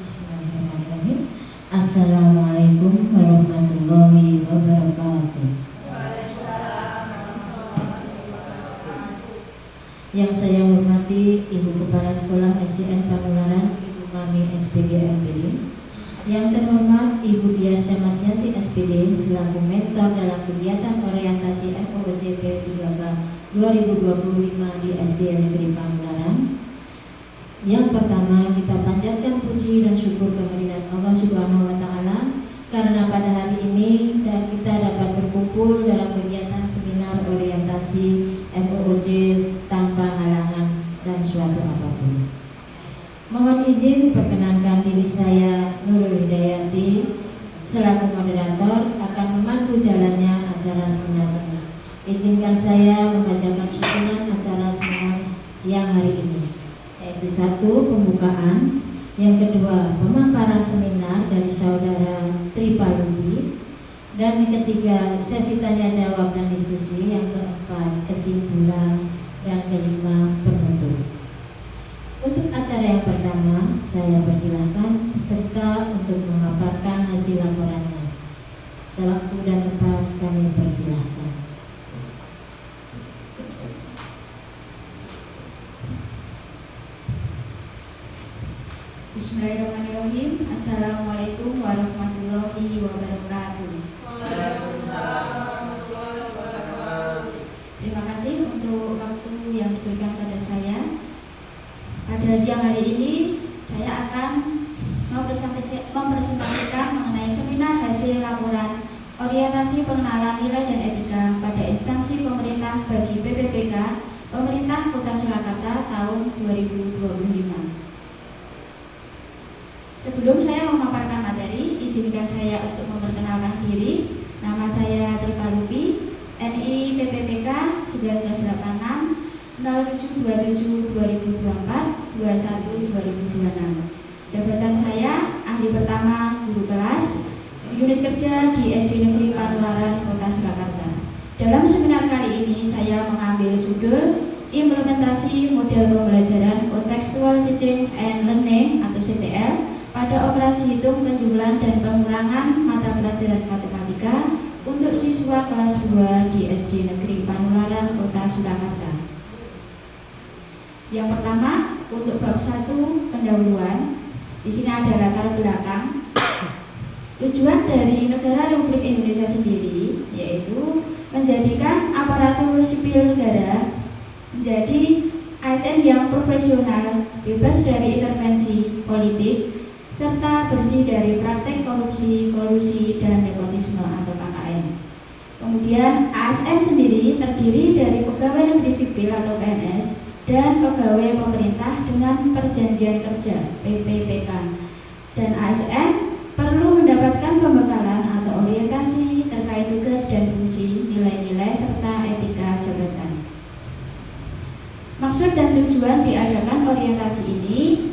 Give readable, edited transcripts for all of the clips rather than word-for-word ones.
Bismillahirrahmanirrahim. Assalamualaikum warahmatullahi wabarakatuh. Yang saya hormati Ibu Kepala Sekolah SDN Panularan, Ibu Mami SPD MPD. Yang terhormat Ibu Dias Emasyanti SPD selaku mentor dalam kegiatan orientasi MOOJP 3K 2025 di SDN Negeri Panularan. Yang pertama, kita panjatkan puji dan syukur kehadirat Allah Subhanahu wa Ta'ala karena pada hari ini kita dapat berkumpul dalam kegiatan seminar orientasi MOOJ tanpa halangan dan suatu apapun. Mohon izin perkenankan diri saya Nurul Hidayati selaku moderator akan memandu jalannya acara seminar ini. Izinkan saya membacakan susunan acara seminar siang hari ini. Yaitu satu, pembukaan. Yang kedua, pemaparan seminar dari saudara Tripalubi. Dan yang ketiga, sesi tanya jawab dan diskusi. Yang keempat, kesimpulan. Dan kelima, penutup. Untuk acara yang pertama, saya persilahkan peserta untuk memaparkan hasil laporannya. Waktu dan tempat kami persilahkan. Bismillahirrahmanirrahim. Assalamualaikum warahmatullahi wabarakatuh. Waalaikumsalam warahmatullahi wabarakatuh. Terima kasih untuk waktu yang diberikan pada saya. Pada siang hari ini saya akan mempresentasikan mengenai seminar hasil laporan orientasi pengenalan nilai dan etika pada instansi pemerintah bagi PPPK Pemerintah Kota Surakarta tahun 2025. Sebelum saya memaparkan materi, izinkan saya untuk memperkenalkan diri. Nama saya Tripalubi, NI PPPK 1986 0727 2024 21 2026. Jabatan saya ahli pertama guru kelas unit kerja di SD Negeri Panularan Kota Surakarta. Dalam seminar kali ini saya mengambil judul Implementasi Model Pembelajaran Contextual Teaching and Learning atau CTL pada operasi hitung, penjumlahan, dan pengulangan mata pelajaran matematika untuk siswa kelas 2 di SD Negeri Panularan Kota Surakarta. Yang pertama, untuk bab 1 pendahuluan, di sini ada latar belakang. Tujuan dari Negara Republik Indonesia sendiri yaitu menjadikan aparatur sipil negara menjadi ASN yang profesional, bebas dari intervensi politik, serta bersih dari praktek korupsi, kolusi, dan nepotisme atau KKN. Kemudian ASN sendiri terdiri dari pegawai negeri sipil atau PNS dan pegawai pemerintah dengan perjanjian kerja PPPK. Dan ASN perlu mendapatkan pembekalan atau orientasi terkait tugas dan fungsi, nilai-nilai, serta etika jabatan. Maksud dan tujuan diadakan orientasi ini,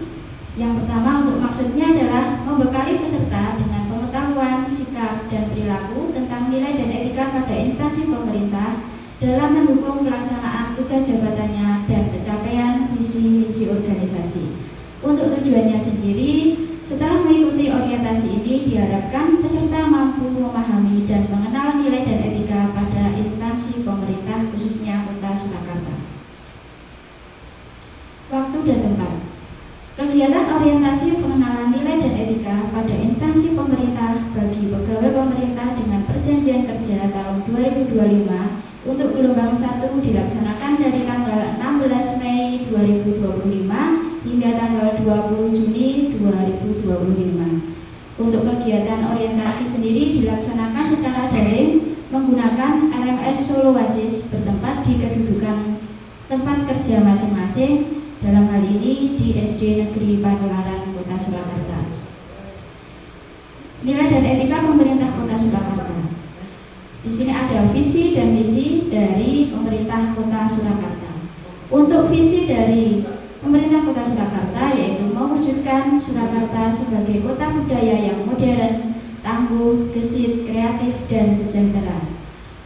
yang pertama untuk maksudnya adalah membekali peserta dengan pengetahuan, sikap, dan perilaku tentang nilai dan etika pada instansi pemerintah dalam mendukung pelaksanaan tugas jabatannya dan pencapaian visi misi organisasi. Untuk tujuannya sendiri, setelah mengikuti orientasi ini diharapkan peserta mampu memahami dan mengenal nilai dan etika pada instansi pemerintah khususnya Kota Surakarta. Waktu dan tempat. Kegiatan orientasi pengenalan nilai dan etika pada instansi pemerintah bagi pegawai pemerintah dengan perjanjian kerja tahun 2025 untuk gelombang 1 dilaksanakan dari tanggal 16 Mei 2025 hingga tanggal 20 Juni 2025. Untuk kegiatan orientasi sendiri dilaksanakan secara daring menggunakan LMS Solo Wasis bertempat di kedudukan tempat kerja masing-masing, dalam hal ini di SD Negeri Panularan Kota Surakarta. Nilai dan etika pemerintah Kota Surakarta. Di sini ada visi dan misi dari pemerintah Kota Surakarta. Untuk visi dari pemerintah Kota Surakarta yaitu mewujudkan Surakarta sebagai kota budaya yang modern, tangguh, gesit, kreatif, dan sejahtera.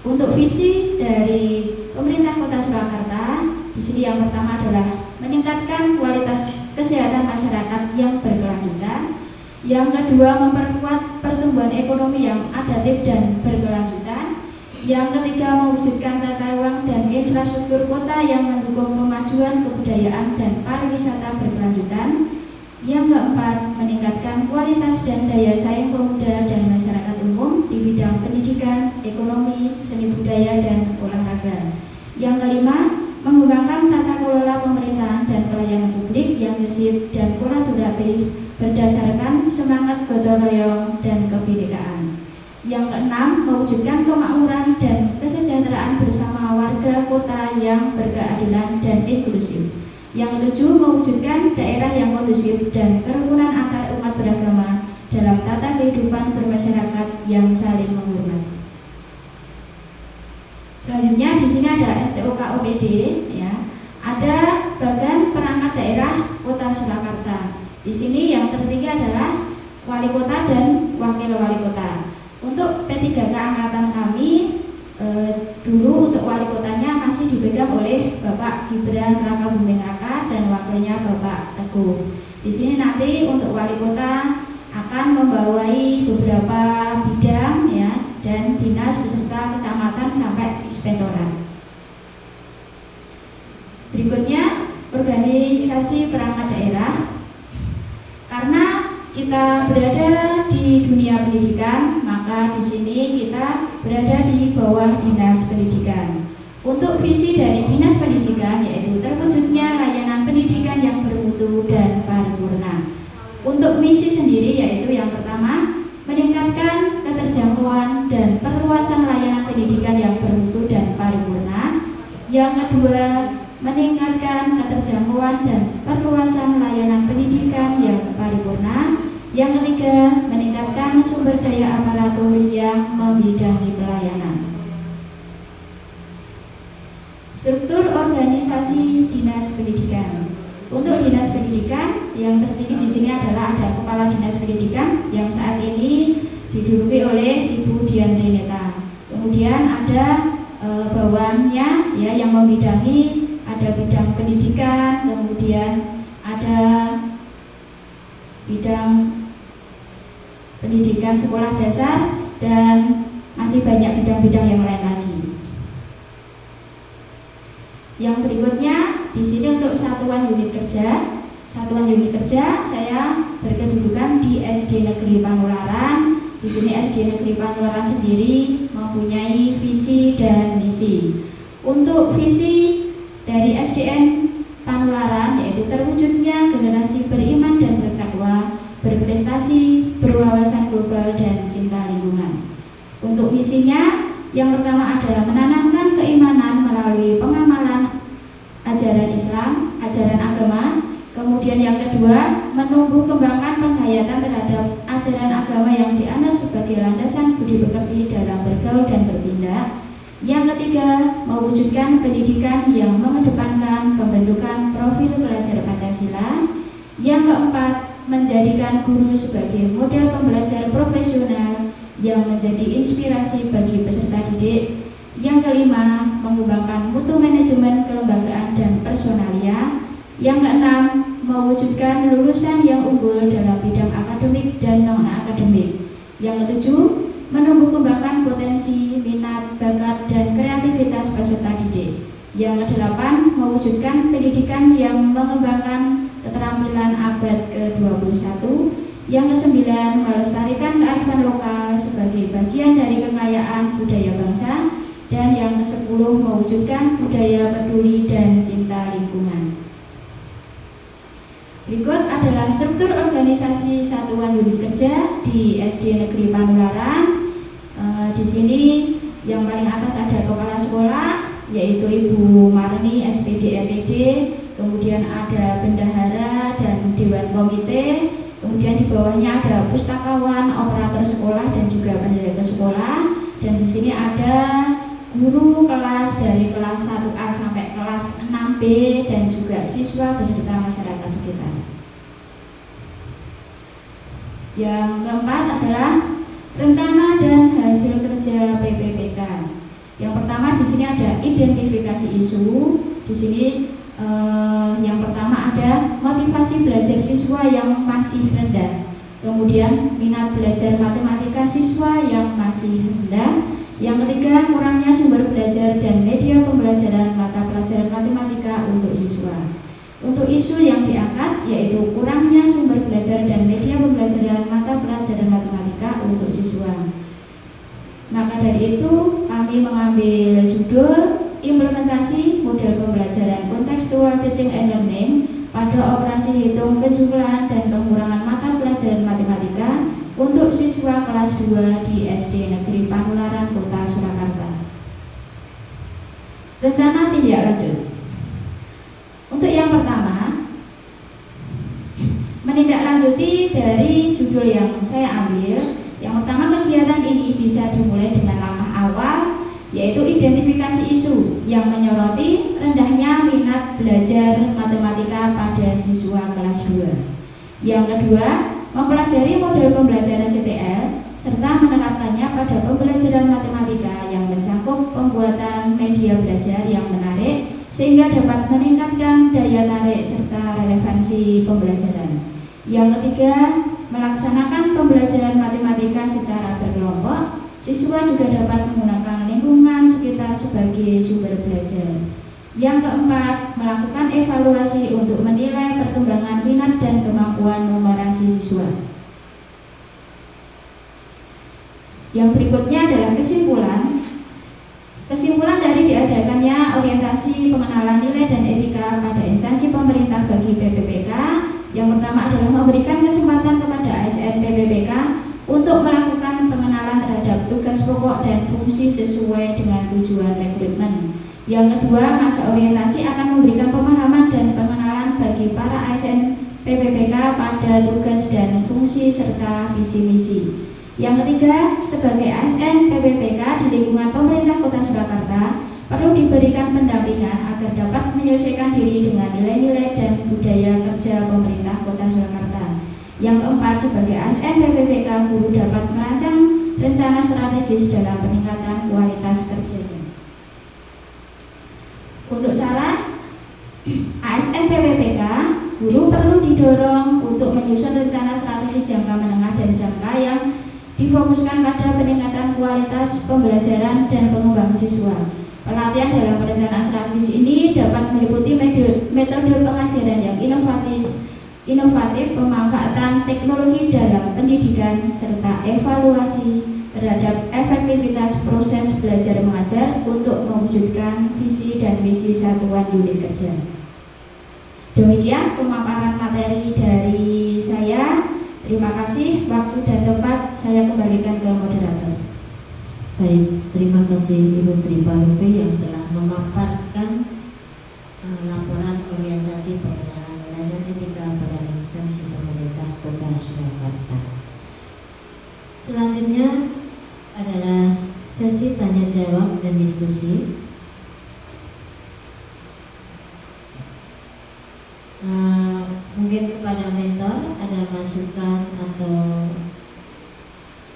Untuk visi dari pemerintah Kota Surakarta, di sini yang pertama adalah meningkatkan kualitas kesehatan masyarakat yang berkelanjutan, Yang kedua, memperkuat pertumbuhan ekonomi yang adaptif dan berkelanjutan. Yang ketiga, mewujudkan tata ruang dan infrastruktur kota yang mendukung pemajuan kebudayaan dan pariwisata berkelanjutan. Yang keempat, meningkatkan kualitas dan daya saing pemuda dan masyarakat umum di bidang pendidikan, ekonomi, seni budaya, dan olahraga. Yang kelima, mengembangkan tata kelola pemerintahan dan pelayanan publik yang gesit dan kolaboratif berdasarkan semangat gotong royong dan kebinekaan. Yang keenam, mewujudkan kemakmuran dan kesejahteraan bersama warga kota yang berkeadilan dan inklusif. Yang ketujuh, mewujudkan daerah yang kondusif dan kerukunan antar umat beragama dalam tata kehidupan bermasyarakat yang saling menghormati. Selanjutnya di sini ada STOK-OPD, ya. Ada bagan perangkat daerah Kota Surakarta. Di sini yang tertinggi adalah wali kota dan wakil wali kota. Untuk P3K angkatan kami dulu untuk wali kotanya masih dipegang oleh Bapak Gibran Rakabuming Raka dan wakilnya Bapak Teguh. Di sini nanti untuk wali kota akan membawai beberapa bidang, ya, dan dinas beserta kecamatan sampai inspektorat. Berikutnya organisasi perangkat daerah. Karena kita berada di dunia pendidikan, maka di sini kita berada di bawah dinas pendidikan. Untuk visi dari dinas pendidikan yaitu terwujudnya layanan pendidikan yang bermutu dan paripurna. Untuk misi sendiri yaitu yang pertama, meningkatkan keterjangkauan dan perluasan layanan pendidikan yang bermutu dan paripurna. Yang kedua, meningkatkan keterjangkauan dan perluasan layanan pendidikan yang paripurna. Yang ketiga, meningkatkan sumber daya aparatur yang membidangi pelayanan. Struktur organisasi dinas pendidikan. Untuk dinas pendidikan yang tertinggi di sini adalah ada kepala dinas pendidikan yang saat ini diduduki oleh Ibu Dian Reneta. Kemudian ada bawahannya, ya, yang membidangi, ada bidang pendidikan, kemudian ada bidang pendidikan sekolah dasar, dan masih banyak bidang-bidang yang lain lagi. Yang berikutnya di sini untuk satuan unit kerja. Satuan unit kerja saya berkedudukan di SD Negeri Panularan. Di sini SD Negeri Panularan sendiri mempunyai visi dan misi. Untuk visi dari SDN Panularan yaitu terwujudnya generasi beriman dan bertakwa, berprestasi, berwawasan global, dan cinta lingkungan. Untuk misinya, yang pertama ada menanamkan keimanan melalui pengamalan ajaran Islam, ajaran agama. Kemudian yang kedua, menumbuh kembangkan penghayatan terhadap ajaran agama yang dianut sebagai landasan budi pekerti dalam bergaul dan bertindak. Yang ketiga, mewujudkan pendidikan yang mengedepankan pembentukan profil pelajar Pancasila. Yang keempat, menjadikan guru sebagai model pembelajar profesional yang menjadi inspirasi bagi peserta didik. Yang kelima, mengembangkan mutu manajemen kelembagaan dan personalia. Yang keenam, mewujudkan lulusan yang unggul dalam bidang akademik dan non-akademik. Yang ketujuh, menumbuh kembangkan potensi, minat, bakat, dan kreativitas peserta didik. Yang kedelapan, mewujudkan pendidikan yang mengembangkan keterampilan abad ke-21. Yang kesembilan, melestarikan kearifan lokal sebagai bagian dari kekayaan budaya bangsa. Dan yang ke-10, mewujudkan budaya peduli dan cinta lingkungan. Berikut adalah struktur organisasi satuan unit kerja di SD Negeri Panularan. Di sini yang paling atas ada kepala sekolah yaitu Ibu Marni SPD MPD, kemudian ada bendahara dan dewan komite, kemudian di bawahnya ada pustakawan, operator sekolah, dan juga penjaga sekolah. Dan di sini ada guru kelas dari kelas 1A sampai kelas 6B dan juga siswa beserta masyarakat sekitar. Yang keempat adalah rencana dan hasil kerja PPPK. Yang pertama di sini ada identifikasi isu. Di sini yang pertama ada motivasi belajar siswa yang masih rendah. Kemudian minat belajar matematika siswa yang masih rendah. Yang ketiga, kurangnya sumber belajar dan media pembelajaran mata pelajaran matematika untuk siswa. Untuk isu yang diangkat yaitu kurangnya sumber belajar dan media pembelajaran mata pelajaran matematika untuk siswa. Maka dari itu kami mengambil judul implementasi model pembelajaran contextual teaching and learning pada operasi hitung penjumlahan dan pengurangan mata pelajaran matematika untuk siswa kelas 2 di SD Negeri Panularan Kota Surakarta. Rencana tindak lanjut. Untuk yang pertama, menindaklanjuti dari judul yang saya ambil. Yang pertama, kegiatan ini bisa dimulai dengan langkah awal, yaitu identifikasi isu yang menyoroti rendahnya minat belajar matematika pada siswa kelas 2. Yang kedua, mempelajari model pembelajaran CTL serta menerapkannya pada pembelajaran matematika yang mencakup pembuatan media belajar yang menarik sehingga dapat meningkatkan daya tarik serta relevansi pembelajaran. Yang ketiga, melaksanakan pembelajaran matematika secara berkelompok. Siswa juga dapat menggunakan lingkungan sekitar sebagai sumber belajar. Yang keempat, melakukan evaluasi untuk menilai perkembangan minat dan kemampuan numerasi siswa. Yang berikutnya adalah kesimpulan. Kesimpulan dari diadakannya orientasi pengenalan nilai dan etika pada instansi pemerintah bagi PPPK. Yang pertama adalah memberikan kesempatan kepada ASN PPPK untuk melakukan pengenalan terhadap tugas pokok dan fungsi sesuai dengan tujuan rekrutmen. Yang kedua, masa orientasi akan memberikan pemahaman dan pengenalan bagi para ASN PPPK pada tugas dan fungsi serta visi misi. Yang ketiga, sebagai ASN PPPK di lingkungan pemerintah Kota Surakarta perlu diberikan pendampingan agar dapat menyelesaikan diri dengan nilai-nilai dan budaya kerja pemerintah Kota Surakarta. Yang keempat, sebagai ASN PPPK, guru dapat merancang rencana strategis dalam peningkatan kualitas kerjanya. Untuk saran, ASN PPPK, guru perlu didorong untuk menyusun rencana strategis jangka menengah dan jangka yang difokuskan pada peningkatan kualitas pembelajaran dan pengembangan siswa. Pelatihan dalam perencanaan strategis ini dapat meliputi metode pengajaran yang inovatif, pemanfaatan teknologi dalam pendidikan, serta evaluasi terhadap efektivitas proses belajar mengajar untuk mewujudkan visi dan misi satuan unit kerja. Demikian pemaparan materi dari saya. Terima kasih. Waktu dan tempat saya kembalikan ke moderator. Baik, terima kasih Ibu Tri Palupi yang telah memaparkan laporan orientasi pengenalan nilai dan etika pada instansi pemerintah Kota Surakarta. Selanjutnya adalah sesi tanya jawab dan diskusi. Mungkin kepada mentor ada masukan atau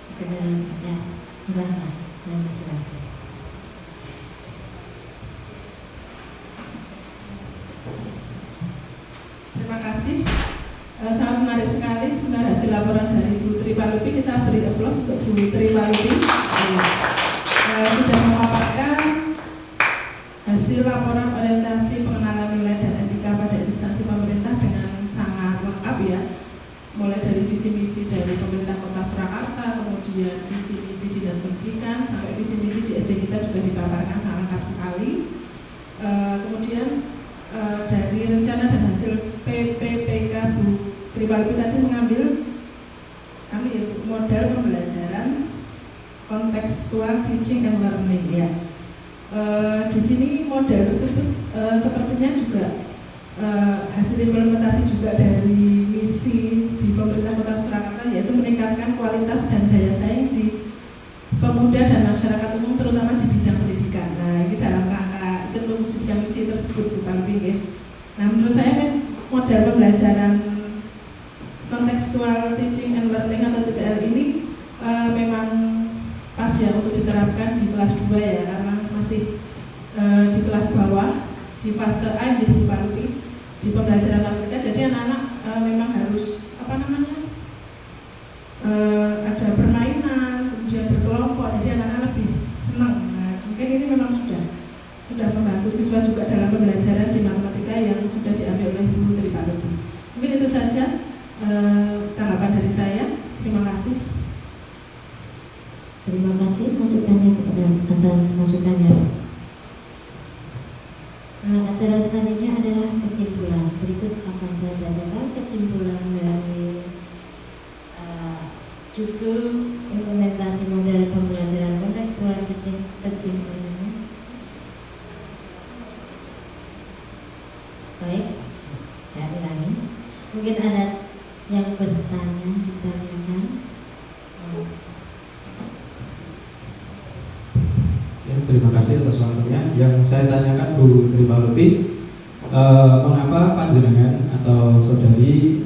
sekedar ya, silahkan. Terima kasih. Sangat menarik sekali sebenarnya hasil laporan dari Bu Tri Palupi. Kita beri aplaus untuk Bu Tri Palupi. Sudah memaparkan hasil laporan orientasi pengenalan nilai dan etika pada instansi pemerintah dengan sangat lengkap ya. Mulai dari visi misi dari pemerintah Kota Surakarta, kemudian visi misi dinas pendidikan, sampai visi misi di SD kita juga dipaparkan sangat lengkap sekali. Kemudian dari rencana dan hasil PPPK Bu Tri Palupi tadi mengambil model pembelajaran contextual teaching and learning ya. Di sini model tersebut sepertinya juga hasil implementasi juga dari misi di pemerintah Kota Surakarta, yaitu meningkatkan kualitas dan daya saing di pemuda dan masyarakat umum terutama di bidang pendidikan. Nah, ini dalam rangka ikut mewujudkan misi tersebut Bu Palupi ya. Nah, menurut saya model pembelajaran contextual teaching and learning atau CTL ini memang pas ya untuk diterapkan di kelas 2 ya, karena masih di kelas bawah di fase A di Bu Palupi di pembelajaran matematika. Jadi anak-anak memang harus membantu siswa juga dalam pembelajaran di matematika yang sudah diambil oleh Ibu Tri Palupi. Mungkin itu saja tanggapan dari saya. Terima kasih. Terima kasih masukannya kepada atas masukannya. Acara selanjutnya adalah kesimpulan. Berikut akan saya bacakan kesimpulan dari judul implementasi model pembelajaran kontekstual teaching learning. Baik, saya ulangi. Mungkin ada yang bertanya, ditanyakan. Ya, terima kasih atas waktunya. Yang saya tanyakan Bu Tri Palupi, mengapa panjenengan atau saudari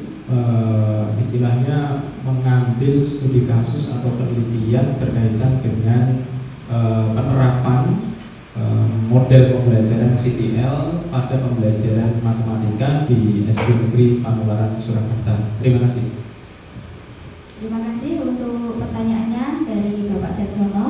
istilahnya mengambil studi kasus atau penelitian berkaitan dengan penerapan model pembelajaran CTL pada pembelajaran matematika di SD Negeri Panularan Surakarta. Terima kasih. Terima kasih untuk pertanyaannya dari Bapak Darsono.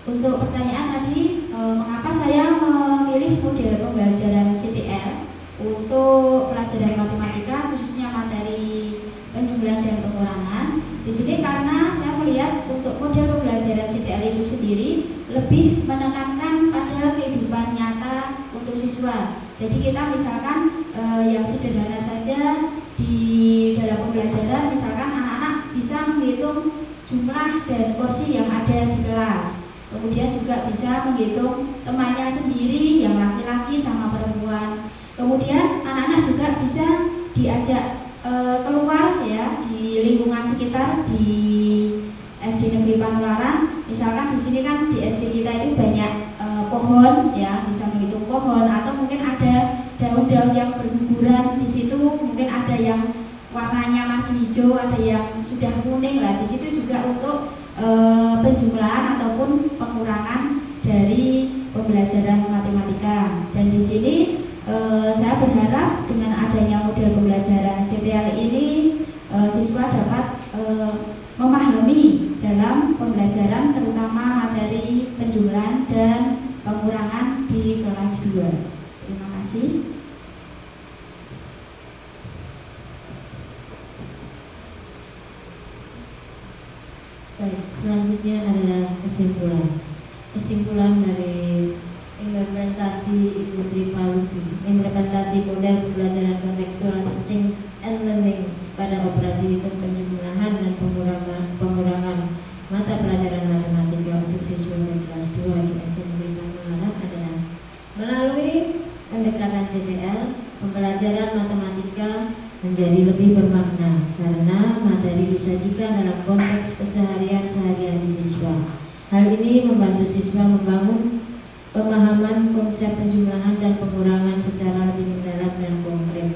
Untuk pertanyaan tadi, mengapa saya memilih model pembelajaran CTL untuk pelajaran matematika, khususnya materi penjumlahan dan pengurangan. Di sini karena saya melihat untuk model pembelajaran CTL itu sendiri lebih menekankan pada kehidupan nyata untuk siswa. Jadi kita misalkan yang sederhana saja di dalam pembelajaran, misalkan anak-anak bisa menghitung jumlah dan kursi yang ada di kelas. Kemudian juga bisa menghitung temannya sendiri yang laki-laki sama perempuan. Kemudian anak-anak juga bisa diajak keluar ya di lingkungan sekitar di SD Negeri Panularan. Misalkan di sini kan di SD kita itu banyak pohon ya, bisa menghitung pohon, atau mungkin ada daun-daun yang berguguran di situ, mungkin ada yang warnanya masih hijau, ada yang sudah kuning lah. Di situ juga untuk penjumlahan ataupun pengurangan dari pembelajaran matematika. Dan di sini saya berharap dengan adanya model pembelajaran CTL ini siswa dapat memahami dalam pembelajaran terutama materi penjumlahan dan pengurangan di kelas 2. Terima kasih. Baik, selanjutnya adalah kesimpulan. Kesimpulan dari implementasi Ibu Tri Palupi, implementasi model pembelajaran kontekstual teaching and learning pada operasi hitung penjumlahan dan pengurangan mata pelajaran matematika untuk siswa kelas 2 di SD Negeri Panularan adalah melalui pendekatan CTL, pembelajaran matematika menjadi lebih bermakna karena materi disajikan dalam konteks keseharian sehari-hari siswa. Hal ini membantu siswa membangun pemahaman konsep penjumlahan dan pengurangan secara lebih mendalam dan konkret.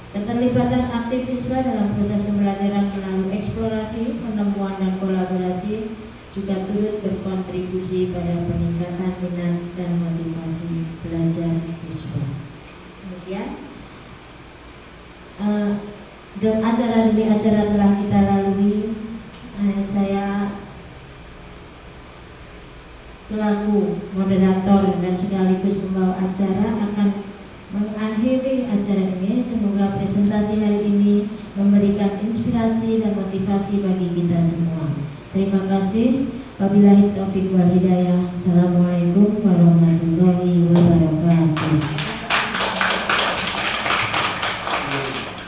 Keterlibatan aktif siswa dalam proses pembelajaran melalui eksplorasi, penemuan dan kolaborasi juga turut berkontribusi pada peningkatan minat dan motivasi belajar siswa. Kemudian dan acara demi acara telah kita lalui. Saya selaku moderator dan sekaligus pembawa acara akan mengakhiri acara ini. Semoga presentasi hari ini memberikan inspirasi dan motivasi bagi kita semua. Terima kasih. Wabillahi taufiq wal hidayah. Assalamualaikum warahmatullahi wabarakatuh.